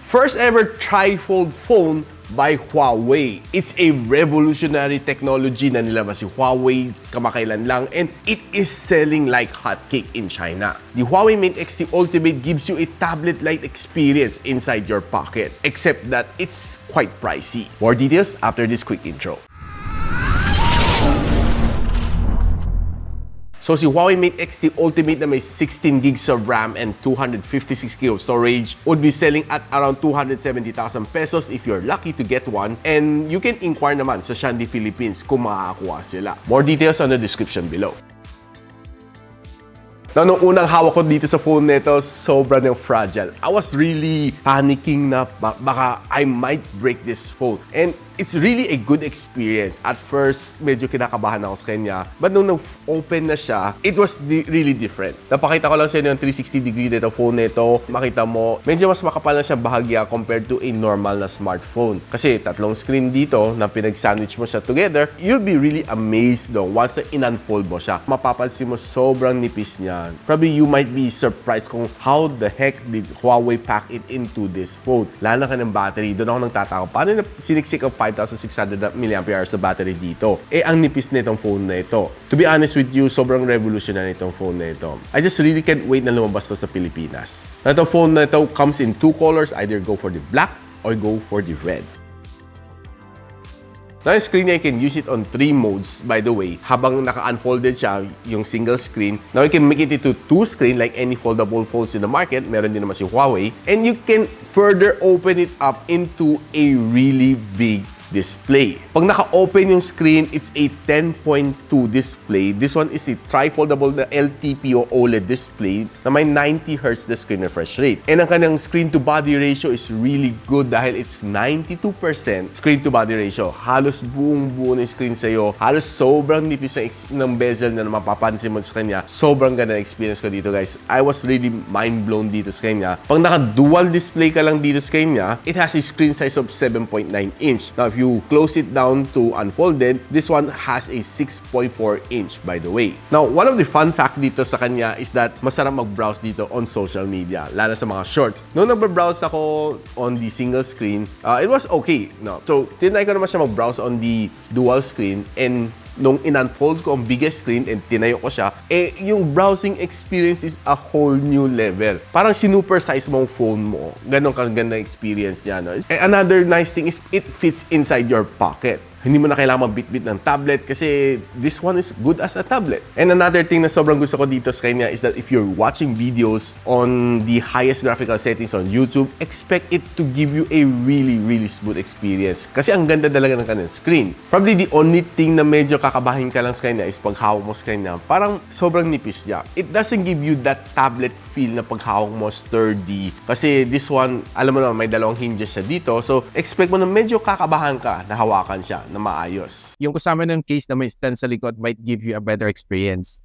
first ever TRIFOLD phone by Huawei. It's a revolutionary technology na nilabas si Huawei kamakailan lang, and it is selling like hotcake in China. The Huawei Mate X3 Ultimate gives you a tablet-like experience inside your pocket, except that it's quite pricey. More details after this quick intro. So si Huawei Mate X3 Ultimate na may 16 gigs of RAM and 256 GB of storage would be selling at around 270,000 pesos if you're lucky to get one, and you can inquire naman sa Shopee Philippines kung makakakuha sila. More details on the description below. Now, nung unang hawak ko dito sa phone nito, sobrang fragile. I was really panicking na baka I might break this phone. And it's really a good experience. At first, medyo kinakabahan ako sa kanya. But nung nag-open na siya, it was really different. Napakita ko lang sa inyo yung 360-degree nito phone nito. Makita mo, medyo mas makapal na siya bahagya compared to a normal na smartphone. Kasi tatlong screen dito na pinag-sandwich mo siya together, you'll be really amazed though once na in-unfold mo siya. Mapapansin mo sobrang nipis niya. Probably you might be surprised kung how the heck did Huawei pack it into this phone. Lalo na ka ng battery. Doon ako nagtataka. Paano na siniksik ang 5,600 mAh na battery dito? Eh, ang nipis nitong phone na ito. To be honest with you, sobrang revolutionary itong phone na ito. I just really can't wait na lumabas to sa Pilipinas. Na itong phone na ito comes in two colors. Either go for the black or go for the red. Now, yung screen niya, you can use it on 3 modes, by the way. Habang naka-unfolded siya, yung single screen. Now, you can make it into 2 screen like any foldable phones in the market. Meron din naman si Huawei. And you can further open it up into a really big display. Pag naka-open yung screen, it's a 10.2 display. This one is a tri-foldable na LTPO OLED display na may 90Hz na screen refresh rate. And ang kanyang screen-to-body ratio is really good dahil it's 92% screen-to-body ratio. Halos buong-buo na screen sa'yo. Halos sobrang nipis ng bezel na mapapansin mo sa kanya. Sobrang ganda na experience ko dito, guys. I was really mind-blown dito sa kanya. Pag naka-dual display ka lang dito sa kanya, it has a screen size of 7.9 inch. Now, if you close it down to unfolded, this one has a 6.4 inch, by the way. Now, one of the fun fact dito sa kanya is that masarap mag-browse dito on social media, lalo sa mga shorts. Noong nag-browse ako on the single screen, it was okay. No? So, tinry ko naman siya mag-browse on the dual screen, and nung in-unfold ko ang biggest screen and tinayo ko siya, eh, yung browsing experience is a whole new level. Parang sinupersize mo ang phone mo. Ganon kaganda experience niya. No? And another nice thing is it fits inside your pocket. Hindi mo na kailangan mabit-bit ng tablet kasi this one is good as a tablet. And another thing na sobrang gusto ko dito sa kanya is that if you're watching videos on the highest graphical settings on YouTube, expect it to give you a really smooth experience. Kasi ang ganda talaga ng kanyang screen. Probably the only thing na medyo kakabahin ka lang sa kanya is paghawak mo sa kanya. Parang sobrang nipis niya. It doesn't give you that tablet feel na paghawak mo sturdy. Kasi this one, alam mo naman, may dalawang hinges siya dito. So, expect mo na medyo kakabahan ka na hawakan siya na maayos. Yung kasama ng case na may stand sa likod might give you a better experience.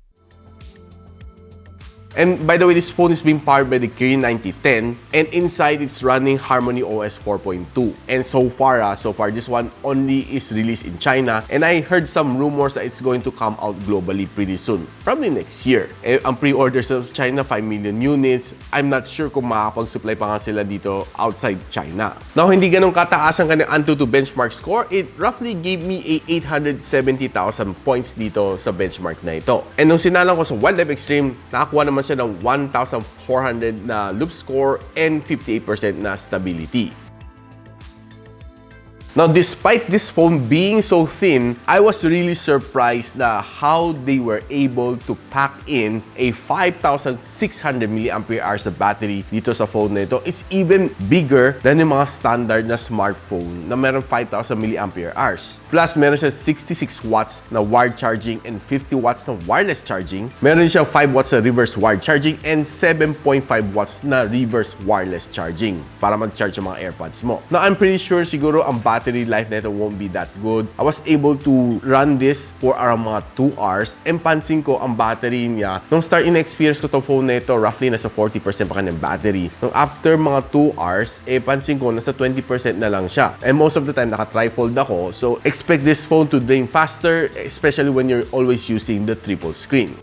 And by the way, this phone is being powered by the Kirin 9010, and inside it's running Harmony OS 4.2. And so far, this one only is released in China, and I heard some rumors that it's going to come out globally pretty soon, probably next year. Eh, ang pre-orders sa China, 5 million units. I'm not sure kung makakapag-supply pa nga sila dito outside China. Now, hindi ganun kataas ang kanyang Antutu benchmark score. It roughly gave me a 870,000 points dito sa benchmark na ito. And nung sinalang ko sa Wildlife Extreme, nakakuha naman siya ng 1,400 na loop score and 58% na stability. Now, despite this phone being so thin, I was really surprised na how they were able to pack in a 5,600 mAh na battery dito sa phone na ito. It's even bigger than yung mga standard na smartphone na meron 5,000 mAh. Plus, meron siya 66 watts na wired charging and 50 watts na wireless charging. Meron siya 5 watts na reverse wired charging and 7.5 watts na reverse wireless charging para mag-charge yung mga AirPods mo. Now, I'm pretty sure siguro ang battery life nito won't be that good. I was able to run this for around mga 2 hours, and pansin ko ang battery niya, nung start in-experience ko itong phone na ito, roughly nasa 40% pa kanyang battery. Nung after mga 2 hours, pansin ko nasa 20% na lang siya. And most of the time, naka-trifold ako, so expect this phone to drain faster, especially when you're always using the triple screen.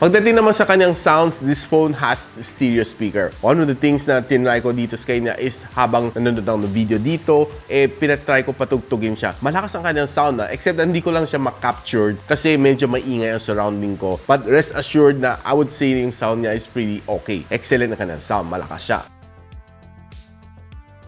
Pagdating naman sa kanyang sounds, this phone has stereo speaker. One of the things na tinry ko dito sa kanya is habang nanonood ako ng video dito, pinatry ko patugtugin siya. Malakas ang kanyang sound na, except hindi ko lang siya ma-captured kasi medyo maingay ang surrounding ko. But rest assured na I would say yung sound niya is pretty okay. Excellent ang kanyang sound, malakas siya.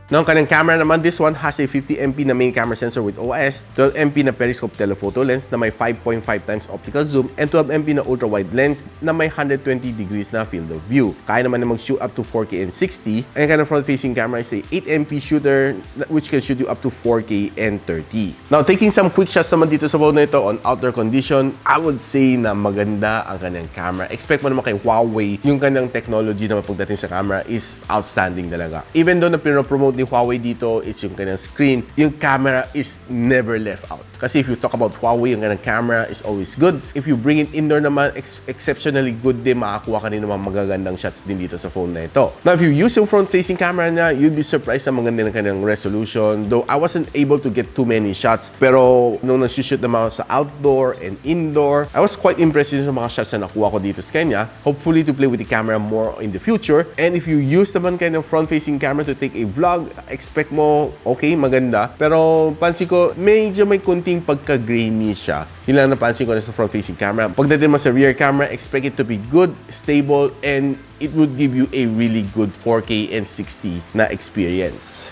Now, ang kanyang camera naman, this one has a 50MP na main camera sensor with OIS, 12MP na periscope telephoto lens na may 5.5 times optical zoom, and 12MP na ultra-wide lens na may 120 degrees na field of view. Kaya naman na mag-shoot up to 4K and 60. Ang kanyang front-facing camera is a 8MP shooter which can shoot you up to 4K and 30. Now, taking some quick shots naman dito sa phone na ito on outdoor condition, I would say na maganda ang kanyang camera. Expect mo naman kay Huawei, yung kanyang technology naman pagdating sa camera is outstanding talaga. Even though na pinopromote ni Huawei dito, it's yung kanyang screen, yung camera is never left out. Kasi if you talk about Huawei, yung kanyang camera is always good. If you bring it indoor naman, exceptionally good din, makakuha ka rin naman magagandang shots din dito sa phone na ito. Now, if you use yung front-facing camera niya, you'll be surprised na maganda ng kanyang resolution. Though I wasn't able to get too many shots, pero nung nag-shoot naman ako sa outdoor and indoor, I was quite impressed sa mga shots na nakuha ko dito sa kanya. Hopefully to play with the camera more in the future. And if you use naman kanyang front-facing camera to take a vlog, expect mo, okay, maganda. Pero pansin ko, medyo may kunting pagka-grainy siya. Yun lang napansin ko na sa front-facing camera. Pagdating mo sa rear camera, expect it to be good, stable, and it would give you a really good 4K and 60 na experience.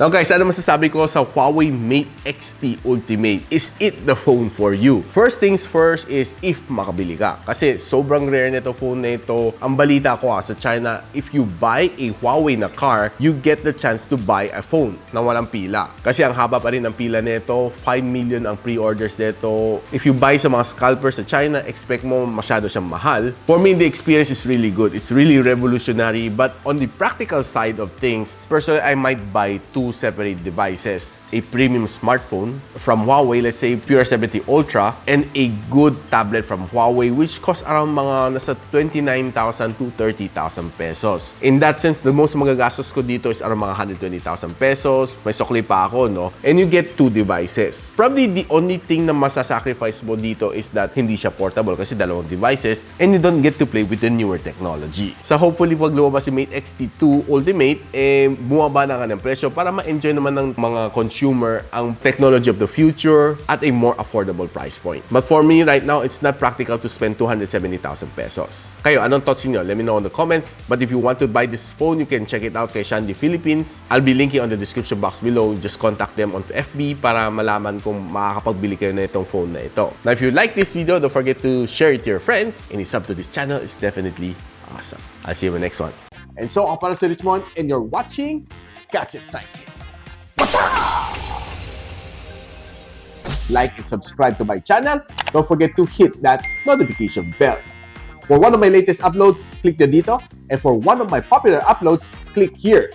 Now guys, ano masasabi ko sa Huawei Mate X-T Ultimate? Is it the phone for you? First things first is if makabili ka. Kasi sobrang rare nito phone na ito. Ang balita ko sa China, if you buy a Huawei na car, you get the chance to buy a phone na walang pila. Kasi ang haba pa rin ng pila nito, 5 million ang pre-orders nito. If you buy sa mga scalpers sa China, expect mo masyado siyang mahal. For me, the experience is really good. It's really revolutionary. But on the practical side of things, personally, I might buy two separate devices. A premium smartphone from Huawei, let's say Pure 70 Ultra, and a good tablet from Huawei which costs around mga nasa 29,000 to 30,000 pesos. In that sense, the most magagastos ko dito is around mga 120,000 pesos. May sukli pa ako, no? And you get two devices. Probably the only thing na masasacrifice mo dito is that hindi siya portable kasi dalawang devices and you don't get to play with the newer technology. So hopefully pag lumabas si Mate X-T2 Ultimate, bumaba na nga ng presyo para ma-enjoy naman ng mga consumer ang technology of the future at a more affordable price point. But for me right now, it's not practical to spend 270,000 pesos. Kayo, anong thoughts niyo? Let me know in the comments. But if you want to buy this phone, you can check it out kay Shandy Philippines. I'll be linking on the description box below. Just contact them on FB para malaman kung makakapagbili kayo na itong phone na ito. Now, if you like this video, don't forget to share it to your friends. And sub to this channel is definitely awesome. I'll see you in the next one. And so, ako para si Richmond, and you're watching Gadget Sidekick. Like and subscribe to my channel. Don't forget to hit that notification bell. For one of my latest uploads, click the dito. And for one of my popular uploads, click here.